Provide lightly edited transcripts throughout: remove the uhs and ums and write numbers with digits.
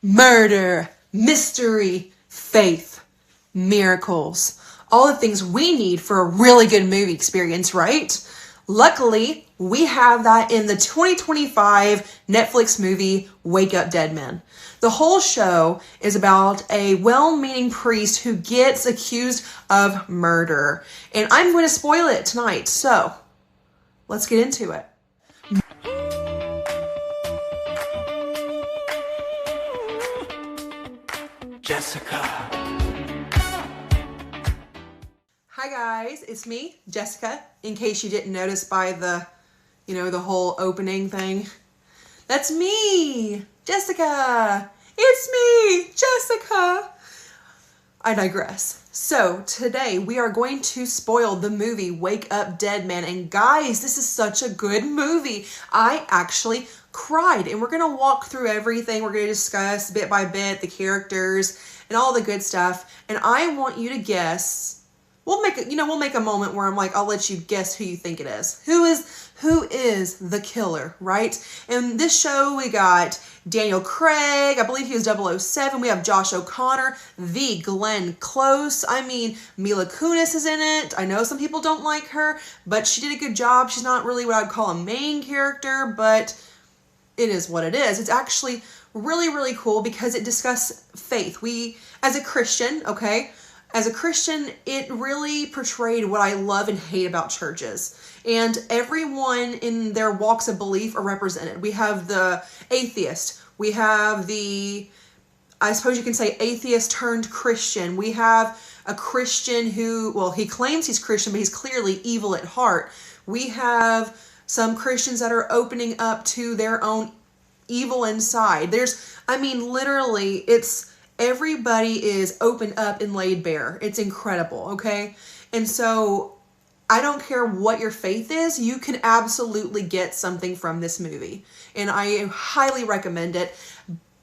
murder, mystery, faith, miracles. All the things we need for a really good movie experience, right? Luckily, we have that in the 2025 Netflix movie, Wake Up Dead Men. The whole show is about a well-meaning priest who gets accused of murder. And I'm going to spoil it tonight, so let's get into it. Jessica. Hi guys, it's me, Jessica, in case you didn't notice by the whole opening thing. That's me, Jessica. It's me, Jessica. I digress. So today we are going to spoil the movie Wake Up Dead Men. And guys, this is such a good movie. I actually cried, and we're going to walk through everything. We're going to discuss bit by bit the characters and all the good stuff. And I want you to guess. We'll make a moment where I'm like, I'll let you guess who you think it is. Who is the killer, right? In this show, we got Daniel Craig. I believe he was 007. We have Josh O'Connor, the Glenn Close. I mean, Mila Kunis is in it. I know some people don't like her, but she did a good job. She's not really what I'd call a main character, but it is what it is. It's actually really, really cool because it discusses faith. As a Christian, it really portrayed what I love and hate about churches. And everyone in their walks of belief are represented. We have the atheist. We have I suppose you can say atheist turned Christian. We have a Christian he claims he's Christian, but he's clearly evil at heart. We have some Christians that are opening up to their own evil inside. Literally, everybody is opened up and laid bare. It's incredible, okay? And so I don't care what your faith is, you can absolutely get something from this movie. And I highly recommend it.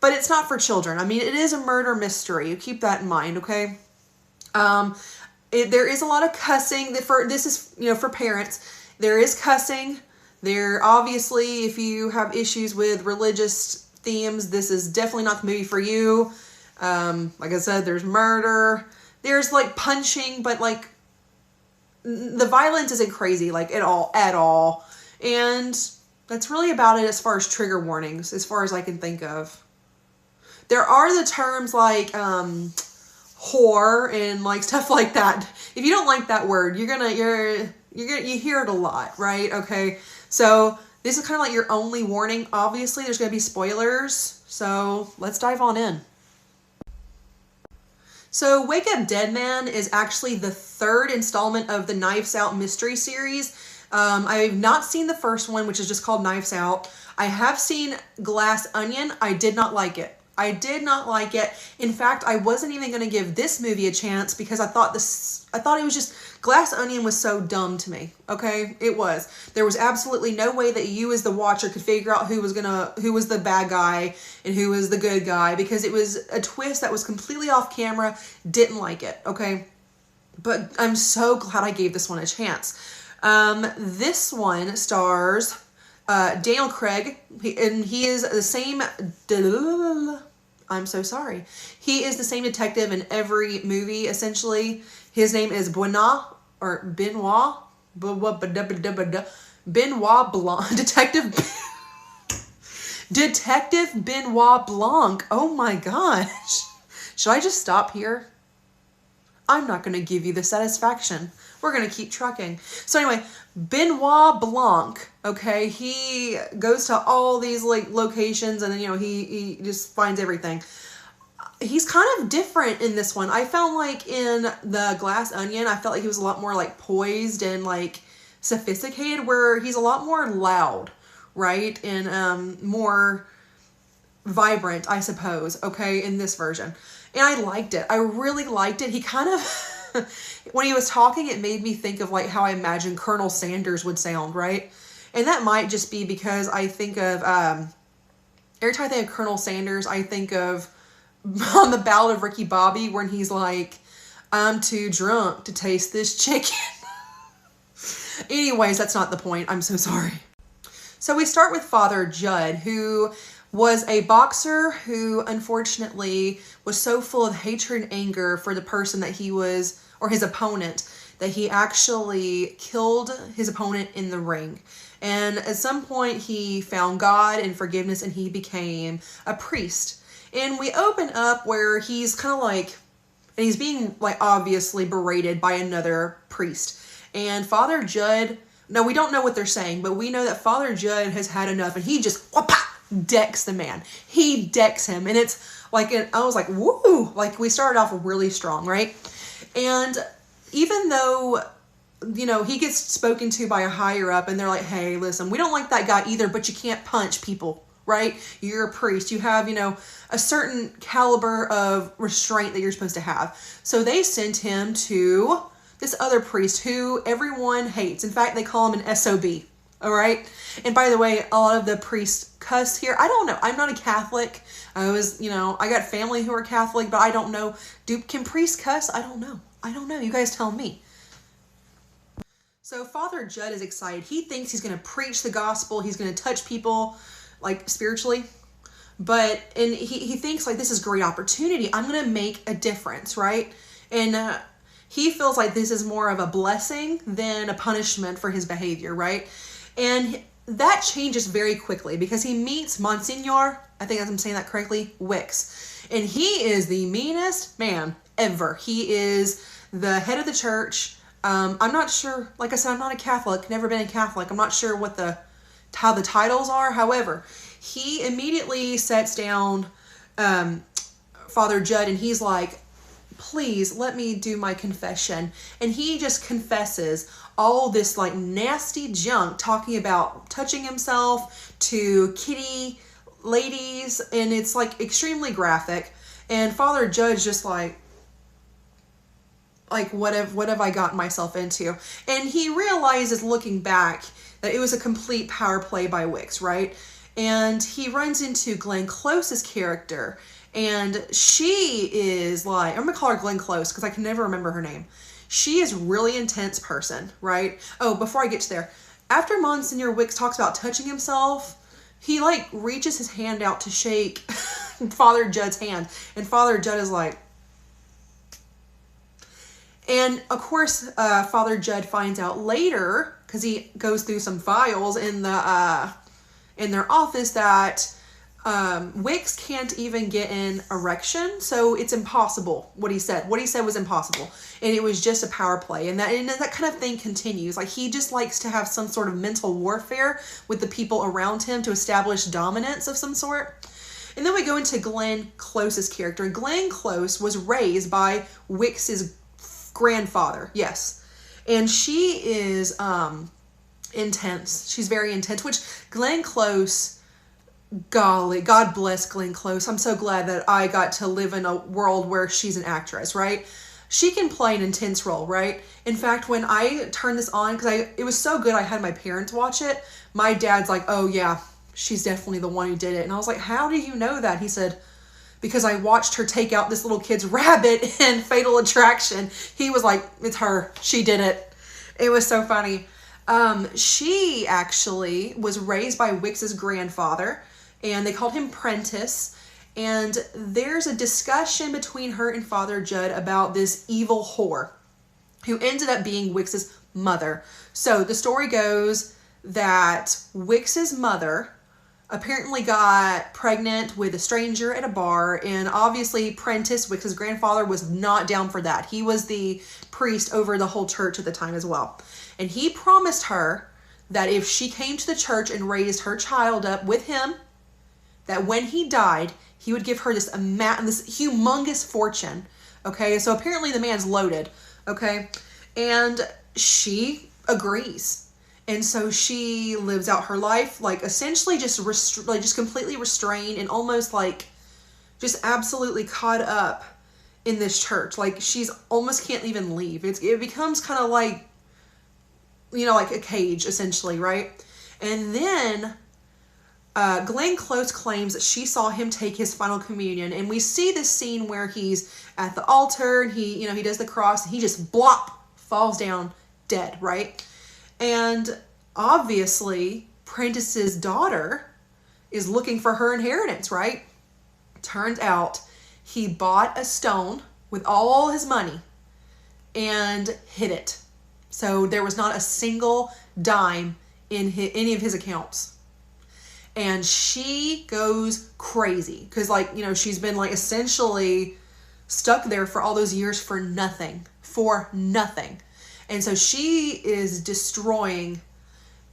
But it's not for children. I mean, it is a murder mystery. You keep that in mind, okay? There is a lot of cussing. This is, for parents. There is cussing. Obviously, if you have issues with religious themes, this is definitely not the movie for you. Like I said, there's murder. There's punching, but the violence isn't crazy at all. And that's really about it as far as trigger warnings, as far as I can think of. There are the terms whore and stuff like that. If you don't like that word, you hear it a lot, right? Okay. So this is kind of your only warning. Obviously, there's going to be spoilers. So let's dive on in. So Wake Up Dead Man is actually the third installment of the Knives Out mystery series. I've not seen the first one, which is just called Knives Out. I have seen Glass Onion. I did not like it. In fact, I wasn't even going to give this movie a chance because I thought it was just, Glass Onion was so dumb to me. Okay, it was. There was absolutely no way that you as the watcher could figure out who was the bad guy and who was the good guy, because it was a twist that was completely off camera. Didn't like it. Okay, but I'm so glad I gave this one a chance. This one stars Daniel Craig, and he is the same. I'm so sorry. He is the same detective in every movie, essentially. His name is Benoit Blanc. Detective Benoit Blanc. Oh my gosh. Should I just stop here? I'm not going to give you the satisfaction. We're going to keep trucking. So anyway, Benoit Blanc, okay, he goes to all these locations, and then, he just finds everything. He's kind of different in this one. I found in the Glass Onion, I felt like he was a lot more poised and sophisticated, where he's a lot more loud, right? And more vibrant, I suppose, okay, in this version. And I liked it. I really liked it. He kind of... when he was talking, it made me think of how I imagine Colonel Sanders would sound, right? And that might just be because I think of, every time I think of Colonel Sanders, I think of on the Ballad of Ricky Bobby, when he's like, I'm too drunk to taste this chicken. Anyways, that's not the point. I'm so sorry. So we start with Father Judd, who was a boxer who unfortunately was so full of hatred and anger for the person that he was, or his opponent, that he actually killed his opponent in the ring. And at some point he found God and forgiveness, and he became a priest. And we open up where he's kind of like, and he's being like obviously berated by another priest. And Father Judd, no, we don't know what they're saying, but we know that Father Judd has had enough, and he just decks the man. He decks him, and it's like, I was like, woo! Like, we started off really strong, right? And even though, you know, he gets spoken to by a higher up, and they're like, hey, listen, we don't like that guy either, but you can't punch people, right? You're a priest. You have, you know, a certain caliber of restraint that you're supposed to have. So they sent him to this other priest who everyone hates. In fact, they call him an SOB. All right. And by the way, a lot of the priests cuss here. I don't know. I'm not a Catholic. I was, you know, I got family who are Catholic, but I don't know. Can priests cuss? I don't know. I don't know. You guys tell me. So Father Judd is excited. He thinks he's going to preach the gospel. He's going to touch people like spiritually. And he thinks like, this is a great opportunity. I'm going to make a difference. Right. And, he feels like this is more of a blessing than a punishment for his behavior, right? And that changes very quickly because he meets Monsignor, I think I'm saying that correctly, Wicks. And he is the meanest man ever. He is the head of the church. I'm not sure, like I said, I'm not a Catholic, never been a Catholic. I'm not sure how the titles are. However, he immediately sets down Father Judd, and he's like, please let me do my confession. And he just confesses all this like nasty junk, talking about touching himself to kitty ladies, and it's like extremely graphic. And Father Judd's just like what have I gotten myself into? And he realizes, looking back, that it was a complete power play by Wicks, right? And he runs into Glenn Close's character. And she is like, I'm going to call her Glenn Close because I can never remember her name. She is really intense person, right? Oh, before I get to there, after Monsignor Wicks talks about touching himself, he like reaches his hand out to shake Father Judd's hand. And Father Judd is like, and of course, Father Judd finds out later, because he goes through some files in their office, that Wicks can't even get an erection, so it's impossible. What he said was impossible, and it was just a power play. And that kind of thing continues. Like, he just likes to have some sort of mental warfare with the people around him to establish dominance of some sort. And then we go into Glenn Close's character. And Glenn Close was raised by Wicks's grandfather, yes, and she is intense. She's very intense. Which Glenn Close. Golly, God bless Glenn Close. I'm so glad that I got to live in a world where she's an actress, right? She can play an intense role, right? In fact, when I turned this on, because it was so good, I had my parents watch it. My dad's like, oh yeah, she's definitely the one who did it. And I was like, how do you know that? He said, because I watched her take out this little kid's rabbit in Fatal Attraction. He was like, it's her. She did it. It was so funny. She actually was raised by Wicks's grandfather, and they called him Prentice. And there's a discussion between her and Father Judd about this evil whore who ended up being Wicks's mother. So the story goes that Wicks's mother apparently got pregnant with a stranger at a bar, and obviously Prentice, Wicks's grandfather, was not down for that. He was the priest over the whole church at the time as well. And he promised her that if she came to the church and raised her child up with him, that when he died, he would give her this humongous fortune. Okay, so apparently the man's loaded. Okay, and she agrees. And so she lives out her life, like essentially just completely restrained and almost like just absolutely caught up in this church. Like, she's almost can't even leave. It becomes kind of like, you know, like a cage essentially, right? And then Glenn Close claims that she saw him take his final communion, and we see this scene where he's at the altar and he does the cross, and he just blop falls down dead, right? And obviously Prentice's daughter is looking for her inheritance, right? Turns out he bought a stone with all his money and hid it. So there was not a single dime in any of his accounts. And she goes crazy because, like, you know, she's been like essentially stuck there for all those years for nothing. And so she is destroying,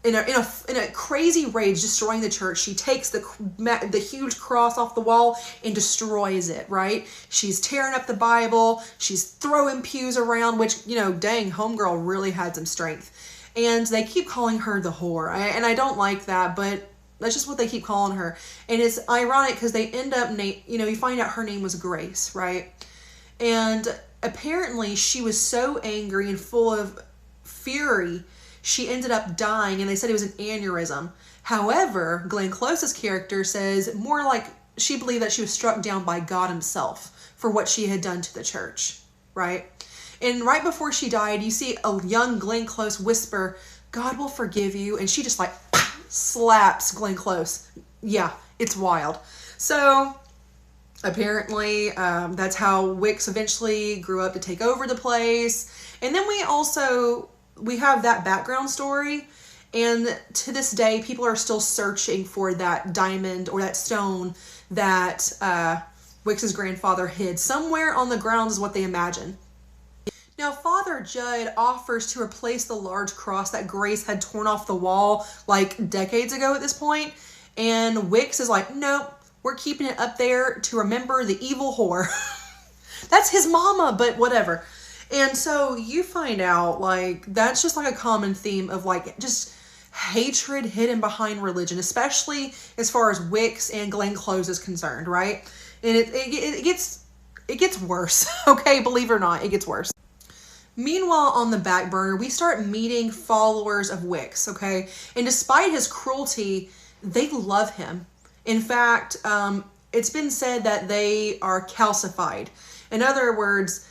in a crazy rage, destroying the church. She takes the huge cross off the wall and destroys it, right? She's tearing up the Bible. She's throwing pews around, which, you know, dang, homegirl really had some strength. And they keep calling her the whore. And I don't like that, but that's just what they keep calling her. And it's ironic because they end up, you know, you find out her name was Grace, right? And apparently she was so angry and full of fury, she ended up dying, and they said it was an aneurysm. However, Glenn Close's character says more like she believed that she was struck down by God himself for what she had done to the church, right? And right before she died, you see a young Glenn Close whisper, "God will forgive you," and she just like slaps Glenn Close. Yeah, it's wild. So apparently that's how Wicks eventually grew up to take over the place. And then we have that background story, and to this day people are still searching for that diamond or that stone that Wicks's grandfather hid somewhere on the grounds, is what they imagine. Now, Father Judd offers to replace the large cross that Grace had torn off the wall like decades ago at this point, and Wicks is like, nope, we're keeping it up there to remember the evil whore. That's his mama, but whatever. And so you find out, like, that's just like a common theme of like just hatred hidden behind religion, especially as far as Wicks and Glenn Close is concerned, right? And it gets worse. Okay, believe it or not, it gets worse. Meanwhile, on the back burner, we start meeting followers of Wicks, okay? And despite his cruelty, they love him. In fact, it's been said that they are calcified. In other words,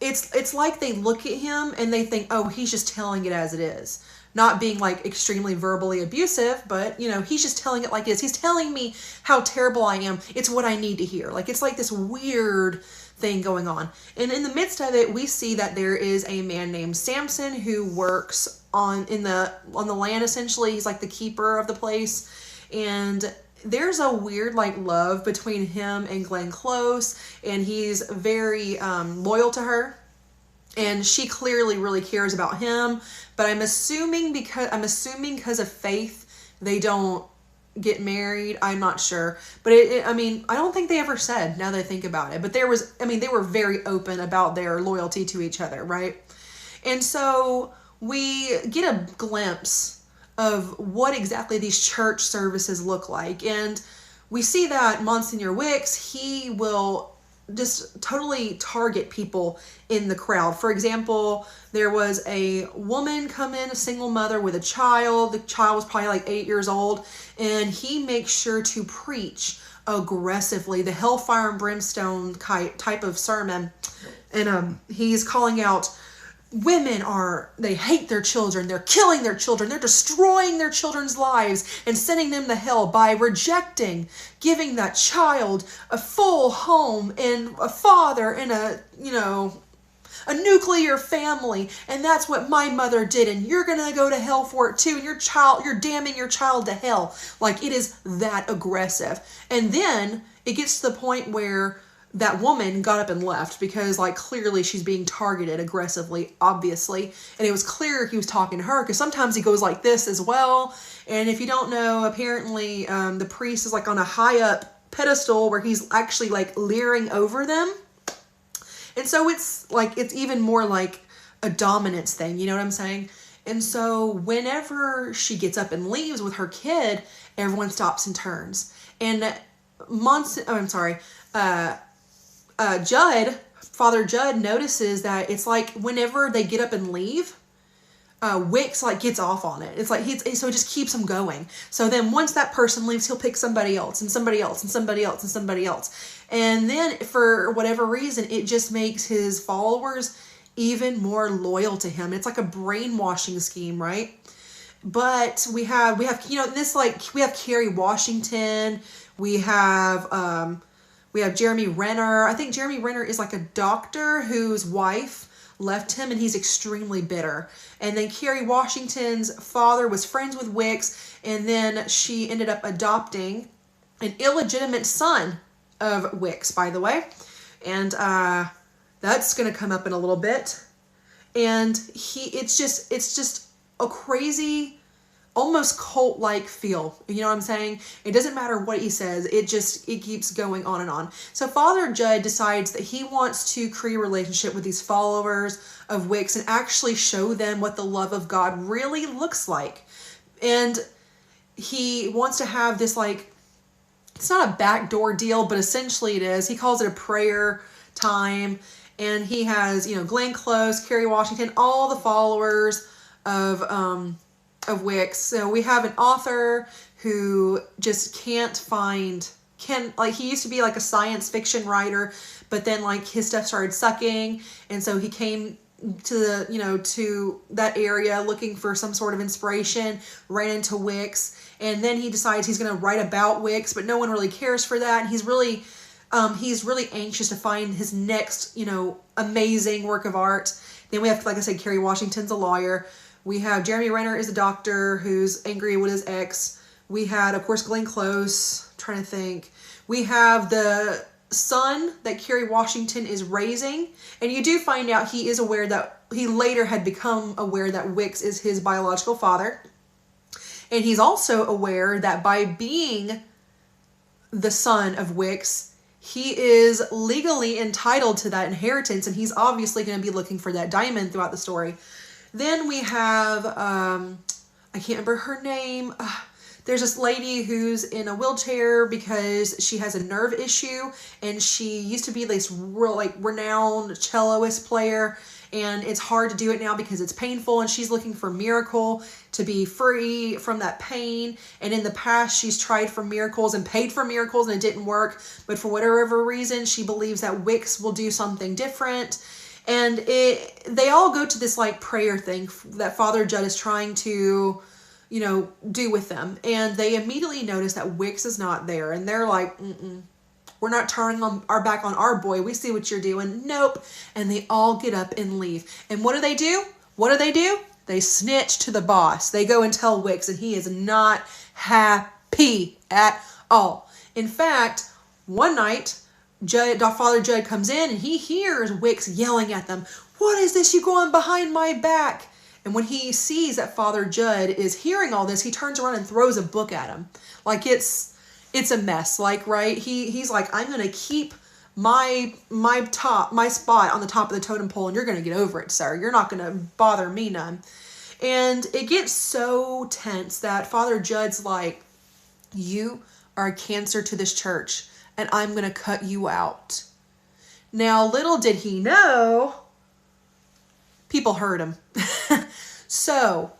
it's like they look at him and they think, oh, he's just telling it as it is. Not being like extremely verbally abusive, but, you know, he's just telling it like it is. He's telling me how terrible I am. It's what I need to hear. Like, it's like this weird thing going on. And in the midst of it, we see that there is a man named Samson who works on the land, essentially. He's like the keeper of the place. And there's a weird like love between him and Glenn Close, and he's very loyal to her, and she clearly really cares about him. But I'm assuming because of faith they don't get married. I'm not sure, but I mean, I don't think they ever said, now that I think about it, but they were very open about their loyalty to each other, right? And so we get a glimpse of what exactly these church services look like. And we see that Monsignor Wicks, he will just totally target people in the crowd. For example, there was a woman come in, a single mother with a child. The child was probably like 8 years old, and he makes sure to preach aggressively the hellfire and brimstone type of sermon. And he's calling out, they hate their children, they're killing their children, they're destroying their children's lives and sending them to hell by rejecting giving that child a full home and a father and a nuclear family. And that's what my mother did, and you're gonna go to hell for it too, and you're damning your child to hell. Like, it is that aggressive. And then it gets to the point where that woman got up and left because, like, clearly she's being targeted aggressively, obviously. And it was clear he was talking to her because sometimes he goes like this as well. And if you don't know, apparently the priest is like on a high up pedestal where he's actually like leering over them. And so it's even more like a dominance thing, you know what I'm saying? And so whenever she gets up and leaves with her kid, everyone stops and turns. And Father Judd notices that it's like whenever they get up and leave, Wicks like gets off on it. It's like so it just keeps him going. So then once that person leaves, he'll pick somebody else and somebody else and somebody else and somebody else. And then for whatever reason, it just makes his followers even more loyal to him. It's like a brainwashing scheme, right? But we have this, like, we have Kerry Washington, we have Jeremy Renner. I think Jeremy Renner is like a doctor whose wife left him and he's extremely bitter. And then Kerry Washington's father was friends with Wicks, and then she ended up adopting an illegitimate son of Wicks, by the way. And that's going to come up in a little bit. And it's just a crazy, almost cult-like feel. You know what I'm saying? It doesn't matter what he says. It keeps going on and on. So Father Judd decides that he wants to create a relationship with these followers of Wicks and actually show them what the love of God really looks like. And he wants to have this, like, it's not a backdoor deal, but essentially it is. He calls it a prayer time. And he has, Glenn Close, Kerry Washington, all the followers of Wicks. So we have an author who just he used to be like a science fiction writer, but then like his stuff started sucking. And so he came to to that area looking for some sort of inspiration, ran into Wicks. And then he decides he's going to write about Wicks, but no one really cares for that. And he's really anxious to find his next, amazing work of art. Then we have, like I said, Kerry Washington's a lawyer. We have Jeremy Renner is a doctor who's angry with his ex. We had, of course, Glenn Close. I'm trying to think. We have the son that Kerry Washington is raising. And you do find out he is aware that he later had become aware that Wicks is his biological father. And he's also aware that by being the son of Wicks, he is legally entitled to that inheritance, and he's obviously going to be looking for that diamond throughout the story. Then we have, I can't remember her name. There's this lady who's in a wheelchair because she has a nerve issue, and she used to be this real, renowned celloist player, and it's hard to do it now because it's painful, and she's looking for a miracle to be free from that pain. And in the past, she's tried for miracles and paid for miracles, and it didn't work. But for whatever reason, she believes that Wicks will do something different. And they all go to this prayer thing that Father Judd is trying to, do with them. And they immediately notice that Wicks is not there. And they're like, we're not turning our back on our boy. We see what you're doing. Nope. And they all get up and leave. And what do they do? They snitch to the boss. They go and tell Wicks, and he is not happy at all. In fact, one night, Father Judd comes in, and he hears Wicks yelling at them, "What is this you going behind my back?" And when he sees that Father Judd is hearing all this, he turns around and throws a book at him. It's a mess. Right? He's like, I'm going to keep my spot on the top of the totem pole, and you're going to get over it, sir. You're not going to bother me none. And it gets so tense that Father Judd's like, you are a cancer to this church, and I'm going to cut you out. Now, little did he know, people heard him. So,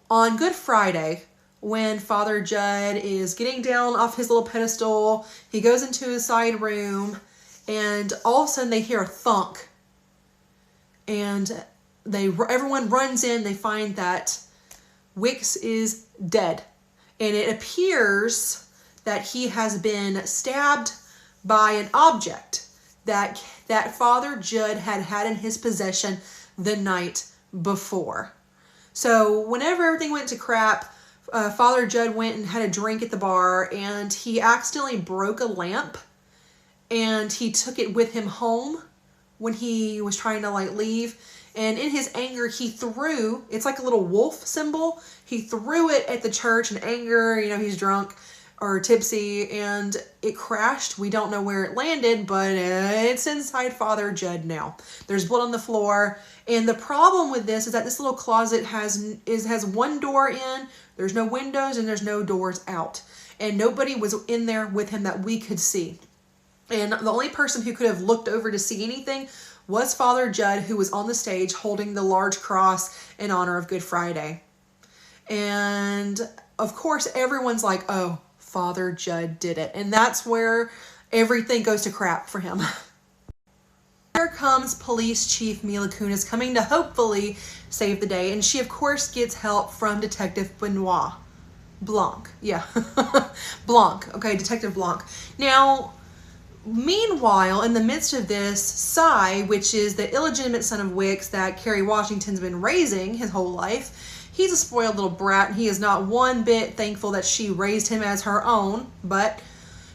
on Good Friday, when Father Judd is getting down off his little pedestal, he goes into his side room, and all of a sudden they hear a thunk. And everyone runs in. They find that Wicks is dead. And it appears that he has been stabbed by an object that Father Judd had in his possession the night before. So whenever everything went to crap, Father Judd went and had a drink at the bar, and he accidentally broke a lamp, and he took it with him home when he was trying to leave. And in his anger, he threw, it's like a little wolf symbol. He threw it at the church in anger. He's drunk or tipsy, and it crashed. We don't know where it landed, but it's inside Father Judd now. There's blood on the floor. And the problem with this is that this little closet has one door in, there's no windows, and there's no doors out. And nobody was in there with him that we could see. And the only person who could have looked over to see anything was Father Judd, who was on the stage holding the large cross in honor of Good Friday. And of course, everyone's like, oh, Father Judd did it. And that's where everything goes to crap for him. There comes Police Chief Mila Kunis coming to hopefully save the day. And she, of course, gets help from Detective Benoit Blanc. Yeah. Blanc. Okay, Detective Blanc. Now, meanwhile, in the midst of this, Cy, which is the illegitimate son of Wicks that Kerry Washington's been raising his whole life, he's a spoiled little brat, and he is not one bit thankful that she raised him as her own, but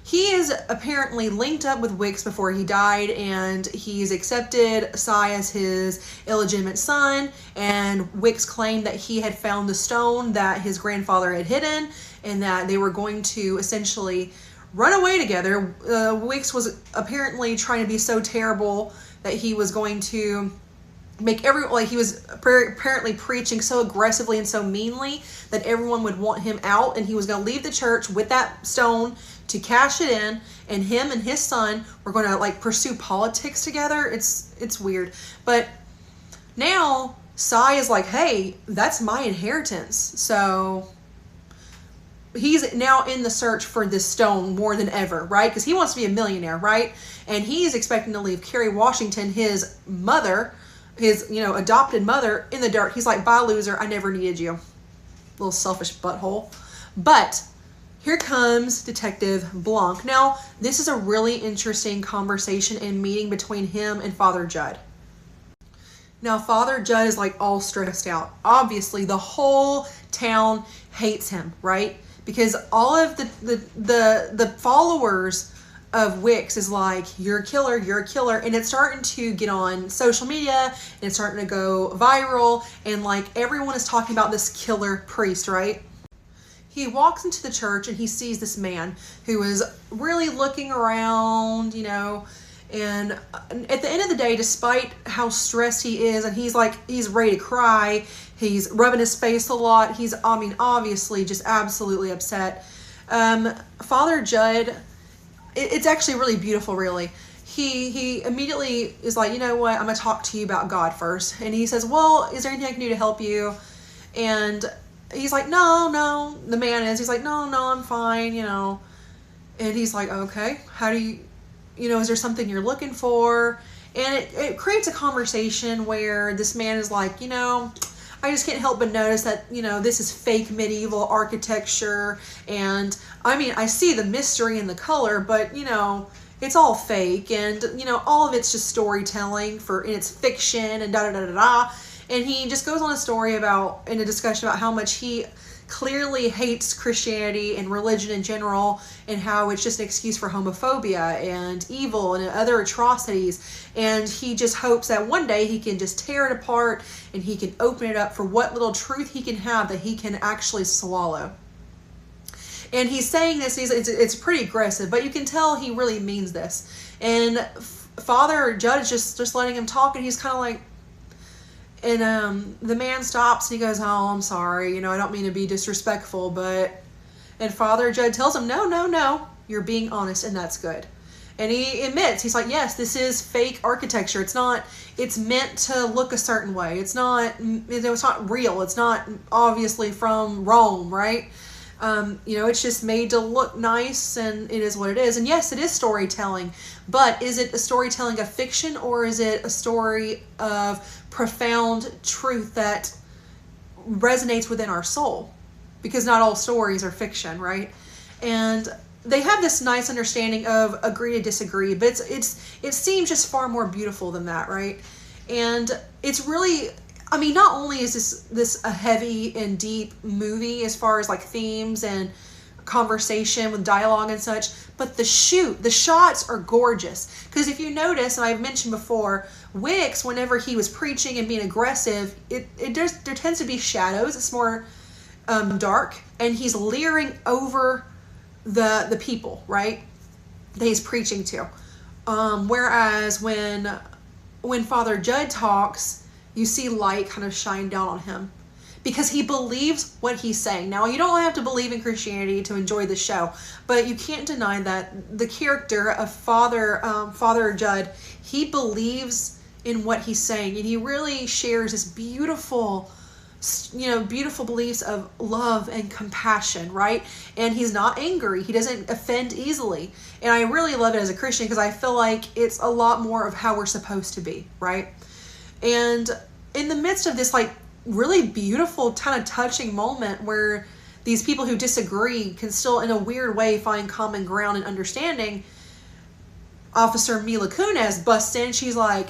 he is apparently linked up with Wicks before he died, and he's accepted Cy as his illegitimate son, and Wicks claimed that he had found the stone that his grandfather had hidden, and that they were going to essentially run away together. Wicks was apparently trying to be so terrible that he was going to make he was apparently preaching so aggressively and so meanly that everyone would want him out, and he was going to leave the church with that stone to cash it in, and him and his son were going to like pursue politics together. It's weird. But now Cy is like, hey, that's my inheritance. So he's now in the search for this stone more than ever, right? Because he wants to be a millionaire, right? And he's expecting to leave Kerry Washington, his mother, his, adopted mother, in the dirt. He's like, bye, loser. I never needed you. Little selfish butthole. But here comes Detective Blanc. Now, this is a really interesting conversation and meeting between him and Father Judd. Now, Father Judd is like all stressed out. Obviously, the whole town hates him, right? Because all of the followers of Wicks is like, you're a killer, and it's starting to get on social media, and it's starting to go viral, and like everyone is talking about this killer priest, right? He walks into the church and he sees this man who is really looking around, and at the end of the day, despite how stressed he is, and he's ready to cry, he's rubbing his face a lot, he's, obviously just absolutely upset. Father Judd, it's actually really beautiful, really. He immediately is like, you know what, I'm going to talk to you about God first. And he says, well, is there anything I can do to help you? And he's like, no, the man is. He's like, no, I'm fine, And he's like, okay, how do you, is there something you're looking for? And it creates a conversation where this man is like, I just can't help but notice that, this is fake medieval architecture. And I see the mystery in the color, but, it's all fake. And, all of it's just storytelling and it's fiction and da-da-da-da-da. And he just goes on in a discussion about how much he clearly hates Christianity and religion in general, and how it's just an excuse for homophobia and evil and other atrocities. And he just hopes that one day he can just tear it apart and he can open it up for what little truth he can have that he can actually swallow. And he's saying this, it's pretty aggressive, but you can tell he really means this. And Father Judd is just letting him talk, and he's kind of like, and the man stops and he goes, oh, I'm sorry, I don't mean to be disrespectful, and Father Judd tells him, no, you're being honest, and that's good. And he admits, he's like, yes, this is fake architecture. It's meant to look a certain way. It's not real. It's not obviously from Rome, right? It's just made to look nice, and it is what it is. And yes, it is storytelling, but is it a storytelling of fiction, or is it a story of profound truth that resonates within our soul? Because not all stories are fiction, right? And they have this nice understanding of agree to disagree, but it seems just far more beautiful than that, right? And it's really, not only is this a heavy and deep movie as far as like themes and conversation with dialogue and such, but the shots are gorgeous. Because if you notice, and I've mentioned before, Wicks, whenever he was preaching and being aggressive, there tends to be shadows. It's more dark, and he's leering over the people, right, that he's preaching to. Whereas when Father Judd talks, you see light kind of shine down on him, because he believes what he's saying. Now, you don't have to believe in Christianity to enjoy the show, but you can't deny that the character of Father Judd, he believes in what he's saying, and he really shares this beautiful beautiful beliefs of love and compassion, right? And he's not angry. He doesn't offend easily. And I really love it as a Christian because I feel like it's a lot more of how we're supposed to be, right? And in the midst of this like really beautiful kind of touching moment where these people who disagree can still in a weird way find common ground and understanding, Officer Mila Kunis busts in. She's like,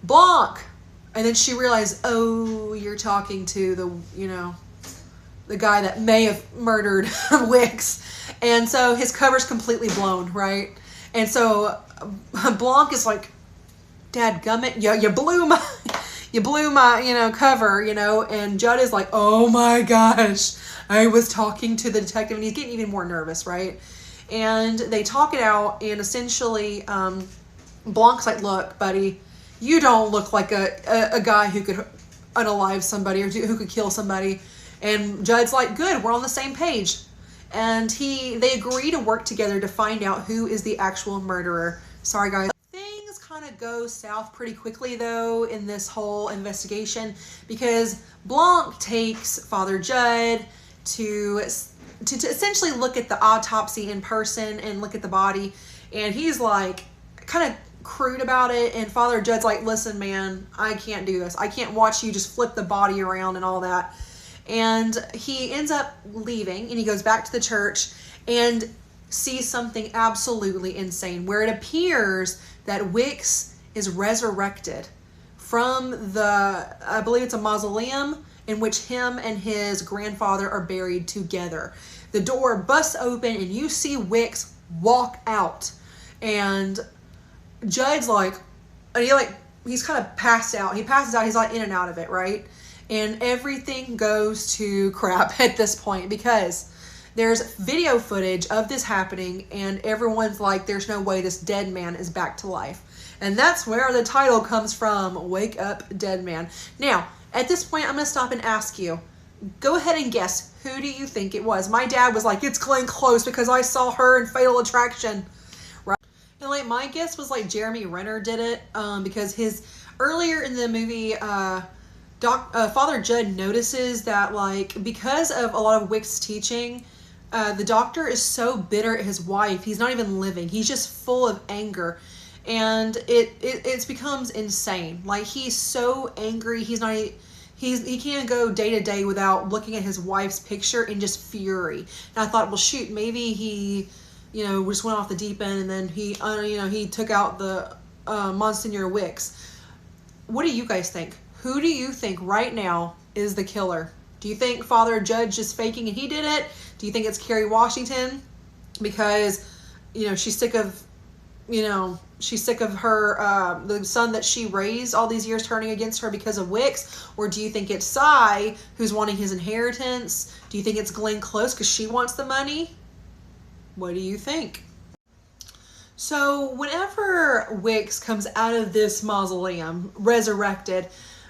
Blanc. And then she realized, oh, you're talking to the guy that may have murdered Wicks. And so his cover's completely blown, right? And so Blanc is like, dadgummit, you blew my cover, and Judd is like, oh my gosh, I was talking to the detective, and he's getting even more nervous, right? And they talk it out, and essentially Blanc's like, look, buddy, you don't look like a guy who could unalive somebody or who could kill somebody. And Judd's like, good, we're on the same page. And they agree to work together to find out who is the actual murderer. Sorry, guys. Things kind of go south pretty quickly, though, in this whole investigation, because Blanc takes Father Judd to essentially look at the autopsy in person and look at the body. And he's like, kind of crude about it, and Father Judd's like, listen, man, I can't do this. I can't watch you just flip the body around and all that. And he ends up leaving, and he goes back to the church and sees something absolutely insane, where it appears that Wicks is resurrected from I believe it's a mausoleum in which him and his grandfather are buried together. The door busts open, and you see Wicks walk out, and Judd's like, he's kind of passed out. He passes out. He's like in and out of it, right? And everything goes to crap at this point because there's video footage of this happening, and everyone's like, there's no way this dead man is back to life. And that's where the title comes from, Wake Up Dead Man. Now, at this point, I'm going to stop and ask you, go ahead and guess, who do you think it was? My dad was like, it's Glenn Close because I saw her in Fatal Attraction. And like my guess was like Jeremy Renner did it because earlier in the movie, Father Judd notices that like because of a lot of Wicks' teaching, the doctor is so bitter at his wife. He's not even living. He's just full of anger, and it becomes insane. Like he's so angry. He can't go day to day without looking at his wife's picture in just fury. And I thought, well, shoot, maybe he just went off the deep end, and then he took out the Monsignor Wicks. What do you guys think? Who do you think right now is the killer? Do you think Father Judd just faking and he did it? Do you think it's Kerry Washington because she's sick of her the son that she raised all these years turning against her because of Wicks? Or do you think it's Cy who's wanting his inheritance? Do you think it's Glenn Close because she wants the money? What do you think? So whenever Wicks comes out of this mausoleum, resurrected,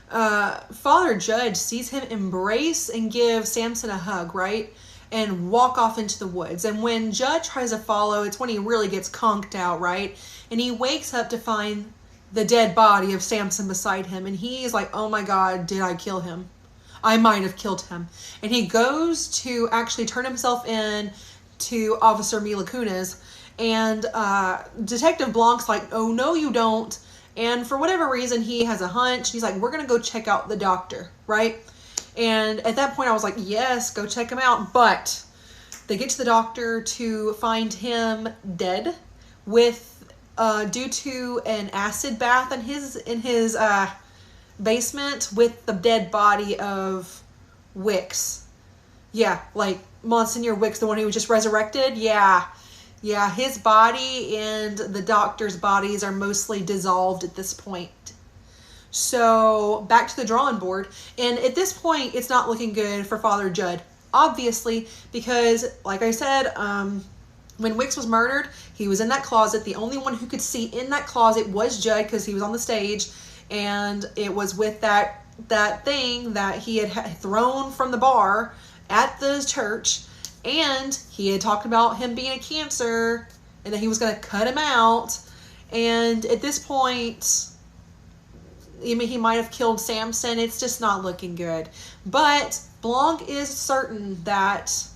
Father Judd sees him embrace and give Samson a hug, right? And walk off into the woods. And when Judd tries to follow, it's when he really gets conked out, right? And he wakes up to find the dead body of Samson beside him. And he's like, oh my God, did I kill him? I might have killed him. And he goes to actually turn himself in to Officer Mila Kunis, and Detective Blanc's like, oh no you don't, and for whatever reason he has a hunch. He's like, we're gonna go check out the doctor, right? And at that point I was like, yes, go check him out. But they get to the doctor to find him dead with due to an acid bath in his basement with the dead body of Wicks. Yeah, like Monsignor Wicks, the one who was just resurrected. Yeah, his body and the doctor's bodies are mostly dissolved at this point. So back to the drawing board. And at this point, it's not looking good for Father Judd, obviously, because like I said, when Wicks was murdered, he was in that closet. The only one who could see in that closet was Judd because he was on the stage, and it was with that thing that he had thrown from the bar at the church, and he had talked about him being a cancer and that he was going to cut him out. And at this point, I mean, he might have killed Samson. It's just not looking good. But Blanc is certain that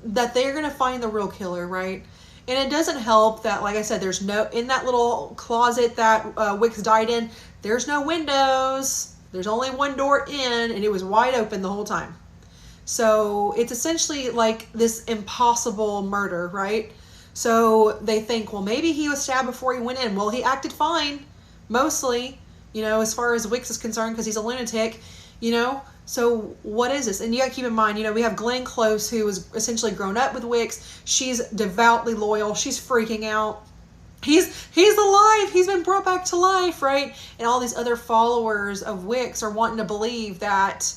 they're going to find the real killer, right? And it doesn't help that, like I said, there's no, in that little closet that Wicks died in, there's no windows. There's only one door in, and it was wide open the whole time. So it's essentially like this impossible murder, right? So they think, well, maybe he was stabbed before he went in. Well, he acted fine, mostly, you know, as far as Wicks is concerned, because he's a lunatic, you know? So what is this? And you got to keep in mind, you know, we have Glenn Close, who was essentially grown up with Wicks. She's devoutly loyal. She's freaking out. He's alive. He's been brought back to life, right? And all these other followers of Wicks are wanting to believe that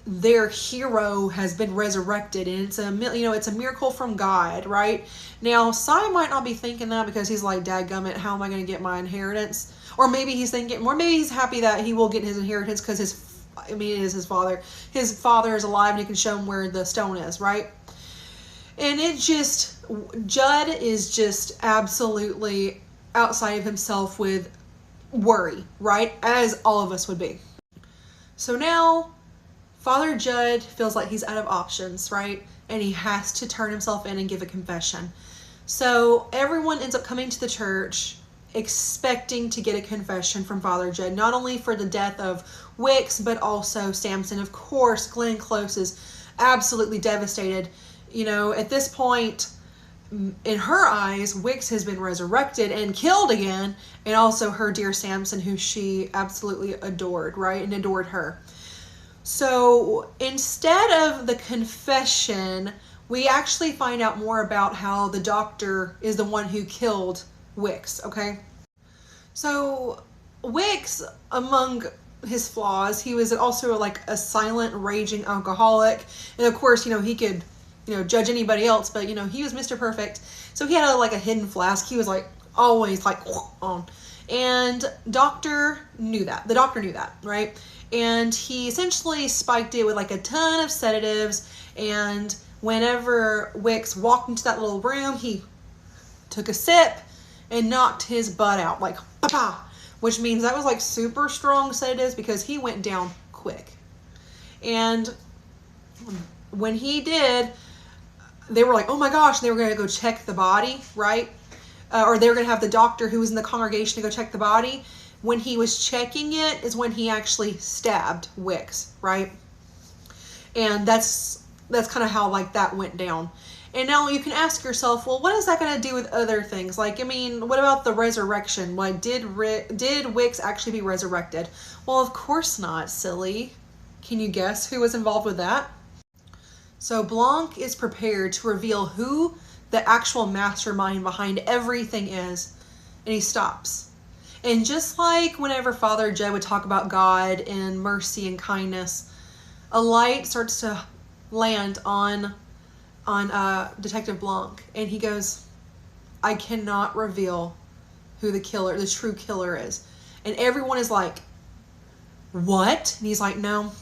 their hero has been resurrected, and it's a, you know, it's a miracle from God, right? Now, Cy might not be thinking that because he's like, dadgummit, how am I going to get my inheritance? Or maybe he's thinking, or maybe he's happy that he will get his inheritance because it is his father. His father is alive and he can show him where the stone is, right? And it just, Judd is just absolutely outside of himself with worry, right? As all of us would be. So now, Father Judd feels like he's out of options, right? And he has to turn himself in and give a confession. So everyone ends up coming to the church expecting to get a confession from Father Judd, not only for the death of Wicks, but also Samson. Of course, Glenn Close is absolutely devastated. You know, at this point, in her eyes, Wicks has been resurrected and killed again, and also her dear Samson, who she absolutely adored, right? And adored her. So instead of the confession, we actually find out more about how the doctor is the one who killed Wicks, okay? So Wicks, among his flaws, he was also like a silent, raging alcoholic. And of course, you know, he could, you know, judge anybody else, but, you know, he was Mr. Perfect. So he had like a hidden flask. He was like always like on. And doctor knew that. The doctor knew that, right? And he essentially spiked it with like a ton of sedatives. And whenever Wicks walked into that little room, he took a sip and knocked his butt out, like, pa-pa, which means that was like super strong sedatives because he went down quick. And when he did, they were like, oh my gosh, they were going to go check the body, right? Or they were going to have the doctor who was in the congregation to go check the body. When he was checking it is when he actually stabbed Wicks, right? And that's kind of how like that went down. And now you can ask yourself, well, what is that going to do with other things? Like, I mean, what about the resurrection? Like, did Wicks actually be resurrected? Well, of course not, silly. Can you guess who was involved with that? So Blanc is prepared to reveal who the actual mastermind behind everything is. And he stops. And just like whenever Father Judd would talk about God and mercy and kindness, a light starts to land on Detective Blanc, and he goes, I cannot reveal who the true killer is. And everyone is like, what? And he's like, no,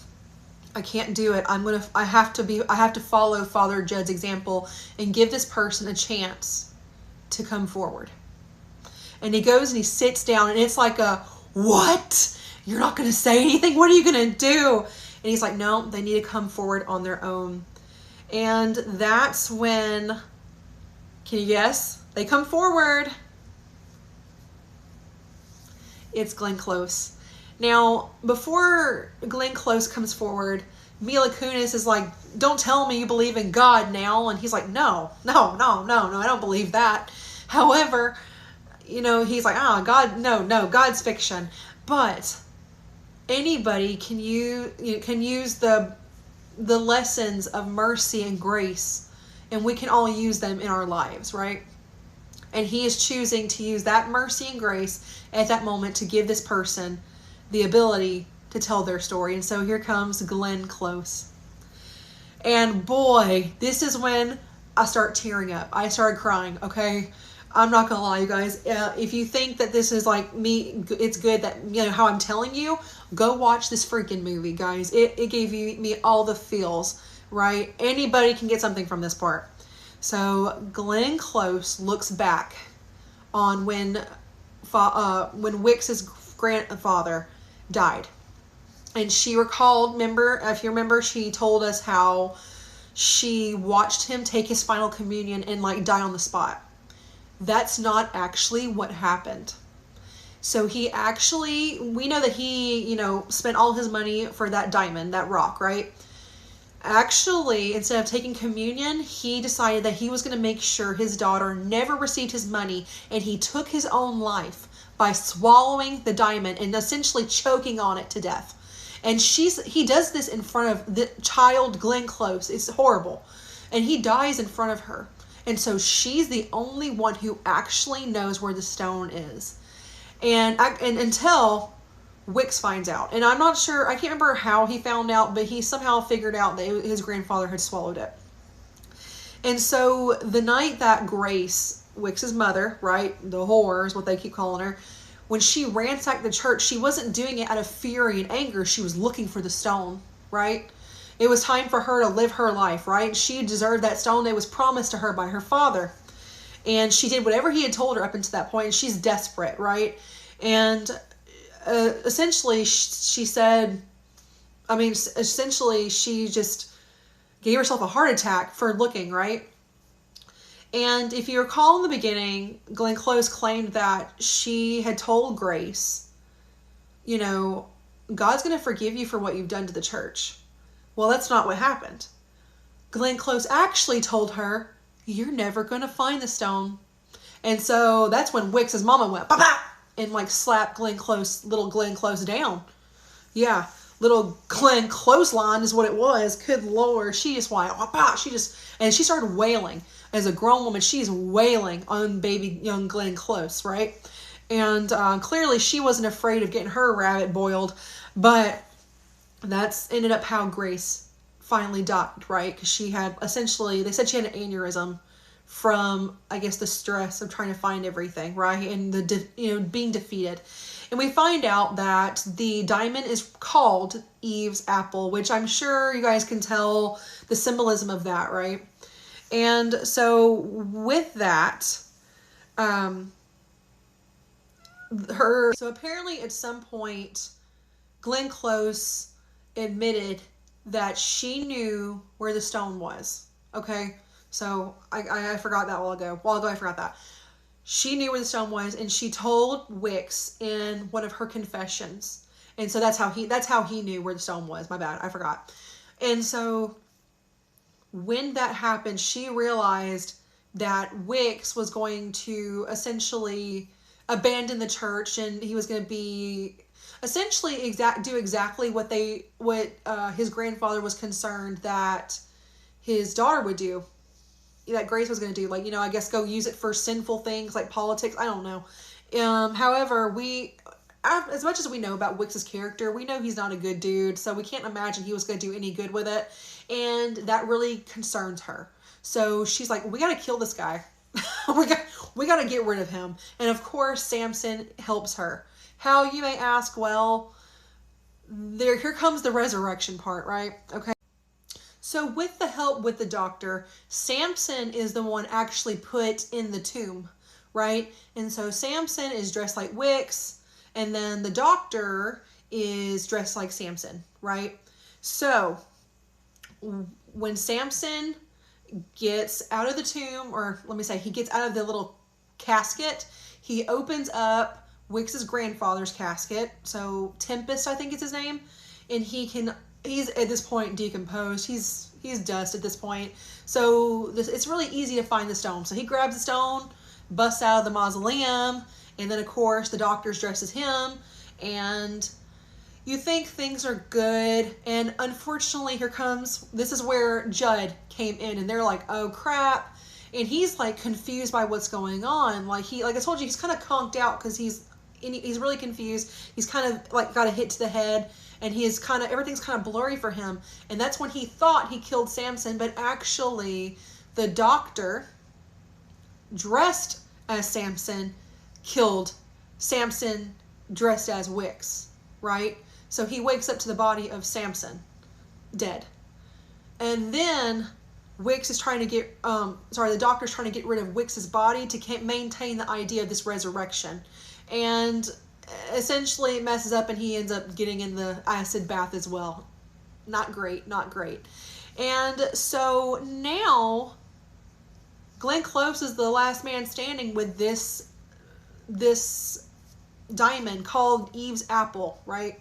I can't do it. I have to follow Father Judd's example and give this person a chance to come forward. And he goes and he sits down, and it's like a, what? You're not going to say anything? What are you going to do? And he's like, no, they need to come forward on their own. And that's when, can you guess? They come forward. It's Glenn Close. Now, before Glenn Close comes forward, Mila Kunis is like, don't tell me you believe in God now. And he's like, no, I don't believe that. However, you know, he's like, God, no, God's fiction. But anybody can use the lessons of mercy and grace, and we can all use them in our lives, right? And he is choosing to use that mercy and grace at that moment to give this person the ability to tell their story. And so here comes Glenn Close. And boy, this is when I start tearing up. I started crying, okay? I'm not gonna lie, you guys. If you think that this is like me, it's good that, you know, how I'm telling you, go watch this freaking movie, guys. It gave me all the feels, right? Anybody can get something from this part. So Glenn Close looks back on when Wicks is grandfather died. And she recalled, if you remember, she told us how she watched him take his final communion and like die on the spot. That's not actually what happened. So we know that he, spent all his money for that diamond, that rock, right? Actually, instead of taking communion, he decided that he was going to make sure his daughter never received his money, and he took his own life by swallowing the diamond and essentially choking on it to death. And he does this in front of the child, Glenn Close. It's horrible. And he dies in front of her. And so she's the only one who actually knows where the stone is. And until Wicks finds out. And I'm not sure, I can't remember how he found out, but he somehow figured out that his grandfather had swallowed it. And so the night that Grace, Wicks's mother, right, the whore is what they keep calling her, when she ransacked the church, she wasn't doing it out of fury and anger. She was looking for the stone, right? It was time for her to live her life, right? She deserved that stone that was promised to her by her father. And she did whatever he had told her up until that point. And she's desperate, right? And essentially, she just gave herself a heart attack for looking, right? And if you recall in the beginning, Glenn Close claimed that she had told Grace, God's going to forgive you for what you've done to the church. Well, that's not what happened. Glenn Close actually told her, you're never going to find the stone. And so that's when Wicks's mama went, bah! And like slapped little Glenn Close down. Yeah, little Glenn Clothesline is what it was. Good Lord. She just went, bah! And she started wailing. As a grown woman, she's wailing on baby young Glenn Close, right? And clearly she wasn't afraid of getting her rabbit boiled, but that's ended up how Grace finally died, right? Because she had they said she had an aneurysm from, I guess, the stress of trying to find everything, right? And being defeated. And we find out that the diamond is called Eve's apple, which I'm sure you guys can tell the symbolism of that, right? And so with that, so apparently at some point, Glenn Close admitted that she knew where the stone was. Okay. So I forgot that a while ago. I forgot that. She knew where the stone was, and she told Wicks in one of her confessions. And so that's how he knew where the stone was. My bad. I forgot. And so when that happened, she realized that Wicks was going to essentially abandon the church, and he was going to be essentially do exactly what his grandfather was concerned that his daughter would do, that Grace was going to do, I guess go use it for sinful things like politics. I don't know. However, as much as we know about Wicks's character, we know he's not a good dude, so we can't imagine he was going to do any good with it, and that really concerns her. So she's like, we got to kill this guy. we got to get rid of him. And of course, Samson helps her. How, you may ask? Well, here comes the resurrection part, right? Okay. So with the help with the doctor, Samson is the one actually put in the tomb, right? And so Samson is dressed like Wicks, and then the doctor is dressed like Samson, right? So when Samson gets out of the tomb, or let me say, he gets out of the little casket, he opens up Wicks's grandfather's casket. So Tempest, I think is his name. And he's at this point decomposed. He's dust at this point. So it's really easy to find the stone. So he grabs the stone, busts out of the mausoleum, and then of course the doctor's dressed as him, and you think things are good, and unfortunately this is where Judd came in, and they're like, oh crap, and he's like confused by what's going on. Like I told you, he's kind of conked out because he's really confused. He's kind of like got a hit to the head, and everything's kind of blurry for him. And that's when he thought he killed Samson, but actually the doctor dressed as Samson killed Samson dressed as Wicks, right? So he wakes up to the body of Samson, dead. And then Wicks is trying to the doctor's trying to get rid of Wicks's body to maintain the idea of this resurrection. And essentially messes up and he ends up getting in the acid bath as well. Not great, not great. And so now Glenn Close is the last man standing with this diamond called Eve's apple, right?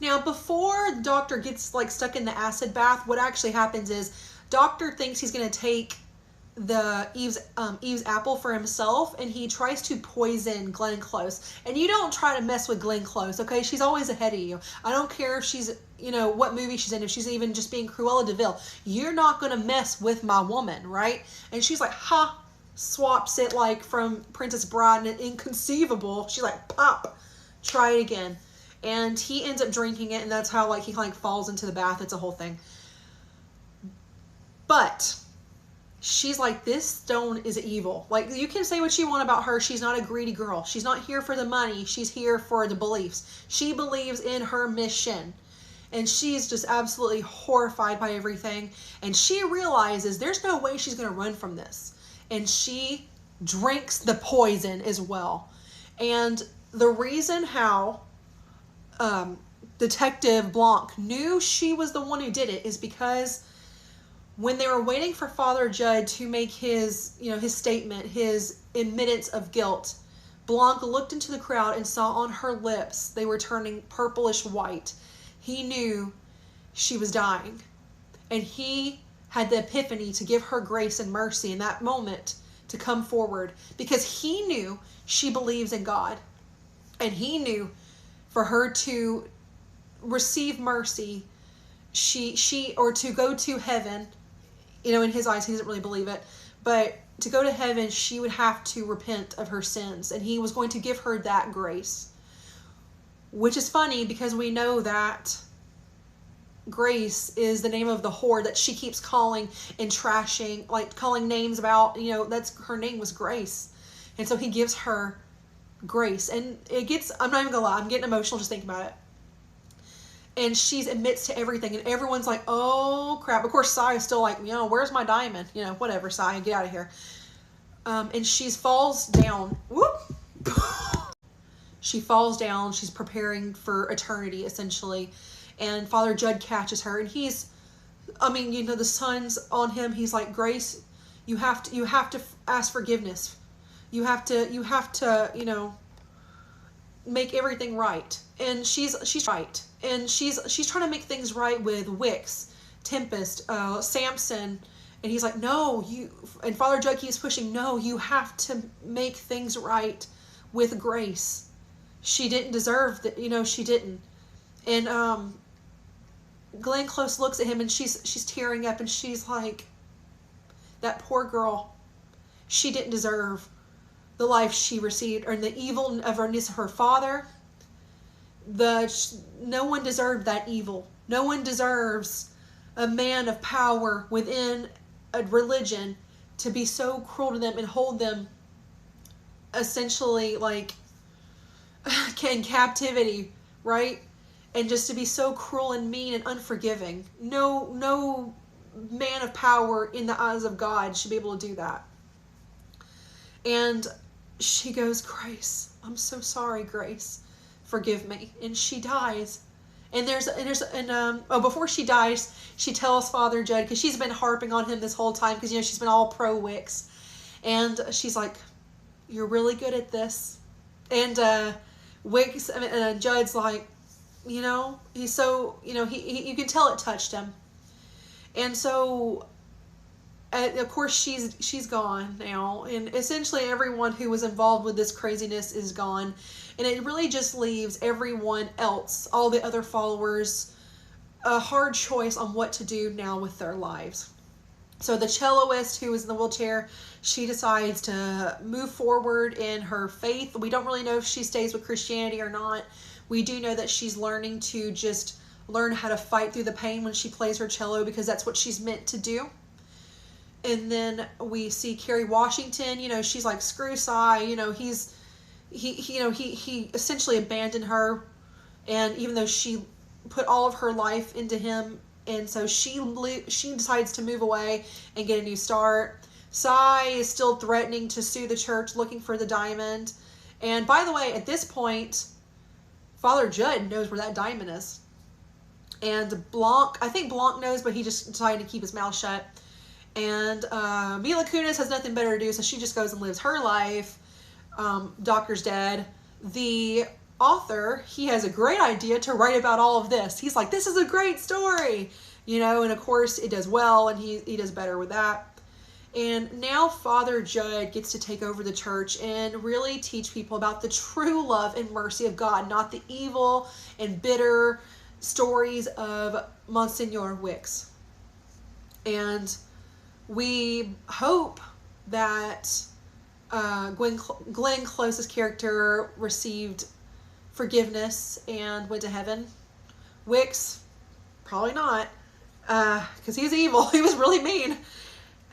Now, before Doctor gets like stuck in the acid bath, what actually happens is Doctor thinks he's going to take the Eve's apple for himself, and he tries to poison Glenn Close. And you don't try to mess with Glenn Close, okay? She's always ahead of you. I don't care if she's, you know, what movie she's in, if she's even just being Cruella de Vil. You're not going to mess with my woman, right? And she's like, ha, swaps it like from Princess Bride, and inconceivable. She's like, pop, try it again. And he ends up drinking it, and that's how like he like falls into the bath. It's a whole thing. But she's like, this stone is evil. Like, you can say what you want about her. She's not a greedy girl. She's not here for the money. She's here for the beliefs. She believes in her mission. And she's just absolutely horrified by everything. And she realizes there's no way she's going to run from this. And she drinks the poison as well. And the reason how Detective Blanc knew she was the one who did it is because when they were waiting for Father Judd to make his, you know, his statement, his admittance of guilt, Blanc looked into the crowd and saw on her lips they were turning purplish white. He knew she was dying. And he had the epiphany to give her grace and mercy in that moment to come forward, because he knew she believes in God. And he knew for her to receive mercy, or to go to heaven, you know, in his eyes, he doesn't really believe it, but to go to heaven, she would have to repent of her sins, and he was going to give her that grace. Which is funny, because we know that Grace is the name of the whore that she keeps calling and trashing, like calling names about, you know, that's her name was Grace. And so he gives her grace, and it gets, I'm not even gonna lie, I'm getting emotional just thinking about it. And she admits to everything, and everyone's like, oh crap. Of course, Sai is still like, you know, where's my diamond? You know, whatever, Sai, get out of here. And she falls down. Whoop. She falls down. She's preparing for eternity, essentially. And Father Judd catches her, and he's, I mean, you know, the sun's on him. He's like, Grace, you have to ask forgiveness. You have to, you know, make everything right. And she's right. And she's trying to make things right with Wicks, Tempest, Samson. And he's like, no, and Father Judd keeps pushing, no, you have to make things right with Grace. She didn't deserve that, you know, she didn't. And Glenn Close looks at him, and she's tearing up, and she's like, that poor girl, she didn't deserve the life she received, or the evil of her father. No one deserved that evil. No one deserves a man of power within a religion to be so cruel to them and hold them essentially like in captivity, right? And just to be so cruel and mean and unforgiving. No man of power in the eyes of God should be able to do that. And she goes, Grace, I'm so sorry, Grace. Forgive me. And she dies. And before she dies, she tells Father Judd, because she's been harping on him this whole time, because, you know, she's been all pro Wicks. And she's like, you're really good at this. And Wicks, Judd's like, you know, he's so, you know, he you can tell it touched him. And so, of course, she's gone now, and essentially everyone who was involved with this craziness is gone, and it really just leaves everyone else, all the other followers, a hard choice on what to do now with their lives. So the celloist who is in the wheelchair, she decides to move forward in her faith. We don't really know if she stays with Christianity or not. We do know that she's learning to just learn how to fight through the pain when she plays her cello, because that's what she's meant to do. And then we see Kerry Washington, you know, she's like, screw Sai, you know, he essentially abandoned her. And even though she put all of her life into him, and so she decides to move away and get a new start. Sai is still threatening to sue the church, looking for the diamond. And by the way, at this point, Father Judd knows where that diamond is. And Blanc, I think Blanc knows, but he just decided to keep his mouth shut. And Mila Kunis has nothing better to do, so she just goes and lives her life. Doctor's dead. The author, he has a great idea to write about all of this. He's like, this is a great story, you know, and of course it does well, and he does better with that. And now Father Judd gets to take over the church and really teach people about the true love and mercy of God, not the evil and bitter stories of Monsignor Wicks. And we hope that Glenn Close's character received forgiveness and went to heaven. Wicks, probably not, because he was evil. He was really mean.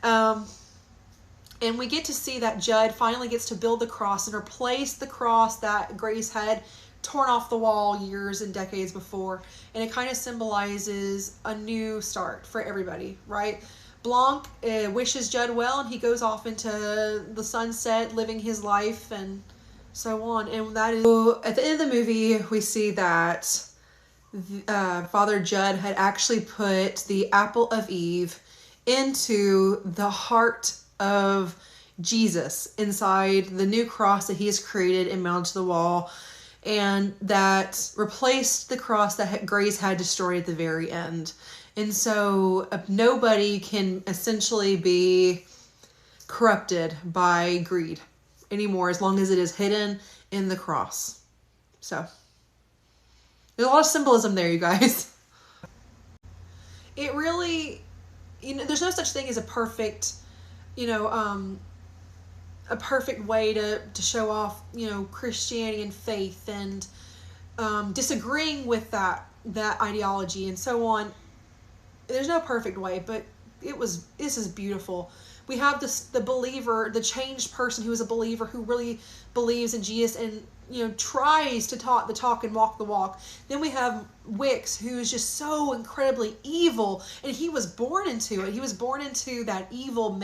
And we get to see that Judd finally gets to build the cross and replace the cross that Grace had torn off the wall years and decades before. And it kind of symbolizes a new start for everybody, right? Blanc wishes Judd well, and he goes off into the sunset, living his life and so on. And that is, so at the end of the movie, we see that Father Judd had actually put the apple of Eve into the heart of Jesus inside the new cross that he has created and mounted to the wall, and that replaced the cross that Grace had destroyed at the very end. And so nobody can essentially be corrupted by greed anymore as long as it is hidden in the cross. So there's a lot of symbolism there, you guys. It really, you know, there's no such thing as a perfect, you know, a perfect way to show off, you know, Christianity and faith, and disagreeing with that ideology and so on. There's no perfect way, but this is beautiful. We have the believer, the changed person who is a believer, who really believes in Jesus and, you know, tries to talk the talk and walk the walk. Then we have Wicks, who is just so incredibly evil, and he was born into it. He was born into that evil,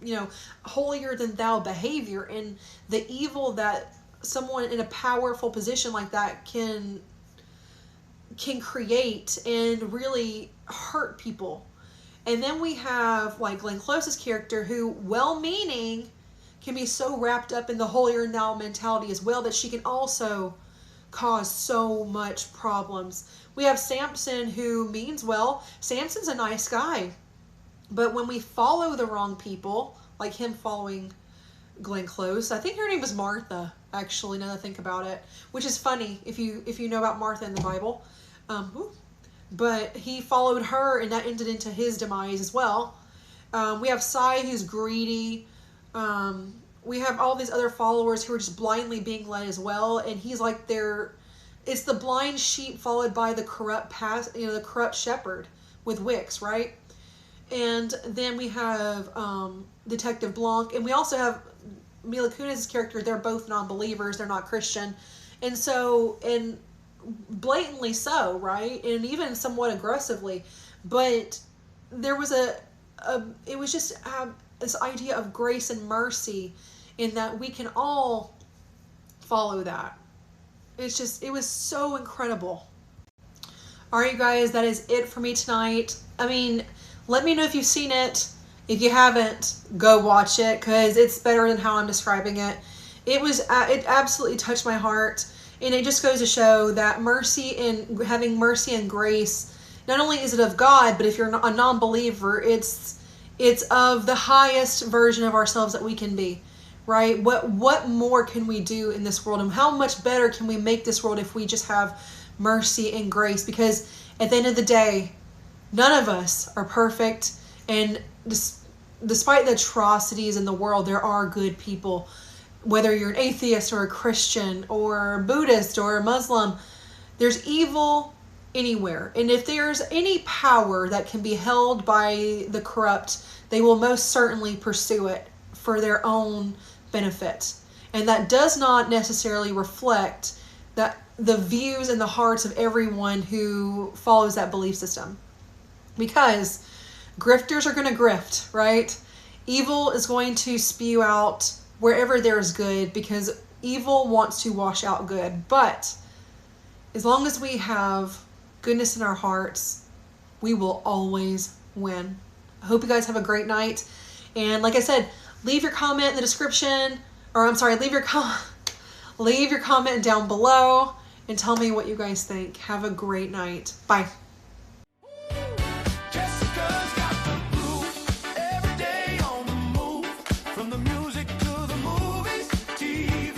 you know, holier than thou behavior, and the evil that someone in a powerful position like that can create and really hurt people. And then we have like Glenn Close's character, who, well-meaning, can be so wrapped up in the holier than thou mentality as well that she can also cause so much problems. We have Samson, who means well. Samson's a nice guy, but when we follow the wrong people, like him following Glenn Close, I think her name was Martha, actually, now that I think about it, which is funny if you know about Martha in the Bible. But he followed her, and that ended into his demise as well. We have Sai, who's greedy. We have all these other followers who are just blindly being led as well, and he's like it's the blind sheep followed by the corrupt the corrupt shepherd with Wicks, right? And then we have Detective Blanc, and we also have Mila Kunis' character. They're both non-believers. They're not Christian, and so, and blatantly so, right? And even somewhat aggressively. But there was it was just this idea of grace and mercy, in that we can all follow that. It was so incredible. All right, you guys, that is it for me tonight. I mean, let me know if you've seen it. If you haven't, go watch it, because it's better than how I'm describing it. It absolutely touched my heart. And it just goes to show that mercy and having mercy and grace, not only is it of God, but if you're a non-believer, it's of the highest version of ourselves that we can be, right? What more can we do in this world? And how much better can we make this world if we just have mercy and grace? Because at the end of the day, none of us are perfect. And despite the atrocities in the world, there are good people. Whether you're an atheist or a Christian or Buddhist or a Muslim, there's evil anywhere. And if there's any power that can be held by the corrupt, they will most certainly pursue it for their own benefit. And that does not necessarily reflect the views and the hearts of everyone who follows that belief system. Because grifters are going to grift, right? Evil is going to spew out wherever there is good, because evil wants to wash out good. But as long as we have goodness in our hearts, we will always win. I hope you guys have a great night. And like I said, leave your comment in the description, or I'm sorry, leave your comment down below and tell me what you guys think. Have a great night. Bye. Jessica's got the groove, every day on the move, from the music to the movies, TV,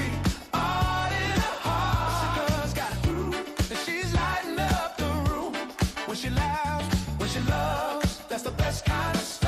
all in her heart. Jessica's got a groove, and she's lighting up the room. When she laughs, when she loves, that's the best kind of stuff.